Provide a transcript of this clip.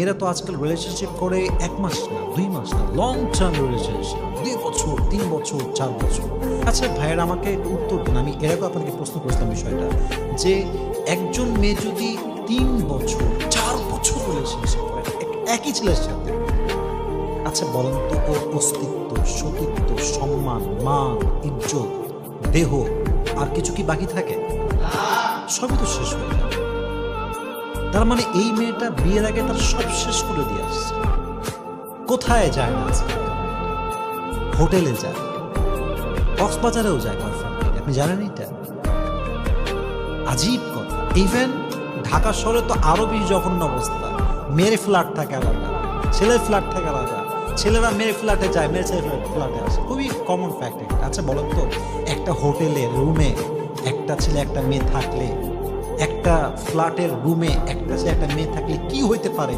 মেয়েরা তো আজকাল রিলেশনশিপ করে 1 মাস না 2 মাস না, লং টার্ম রিলেশনশিপ 2 বছর 3 বছর 4 বছর। আচ্ছা ভাইয়েরা আমাকে একটু উত্তর দিন, আমি এরকম আপনাকে প্রশ্ন করেছিলাম বিষয়টা, যে একজন মেয়ে যদি 3 বছর 4 বছর রিলেশনশিপ করে একই ছেলের সাথে, আচ্ছা বলেন তো ওর অস্তিত্ব, সতীত্ব, সম্মান, মান, ইজ্জত, দেহ আর কিছু কি বাকি থাকে? সবই তো শেষ হয়ে যাবে। তার মানে এই মেয়েটা বিয়ের আগে তার সব শেষ করে দিয়ে আসছে। কোথায় যায় না আজকে? হোটেলে যায়, কক্সবাজারেও যায় বয়ফ্রেন্ড, আপনি জানেন এটা? আজীব কথা। ইভেন ঢাকা শহরে তো আরো বেশি জঘন্য অবস্থা। মেয়ের ফ্ল্যাট থাকে আলাদা, ছেলের ফ্ল্যাট থাকে আলাদা, ছেলেরা মেয়ের ফ্ল্যাটে যায়, মেয়ের ছেলের ফ্ল্যাটে আসে, খুবই কমন ফ্যাক্ট এটা। আচ্ছা বলেন তো, একটা হোটেলের রুমে একটা ছেলে একটা মেয়ে থাকলে, একটা ফ্ল্যাটের রুমে একটা ছেলে একটা মেয়ে থাকলে কি হইতে পারে?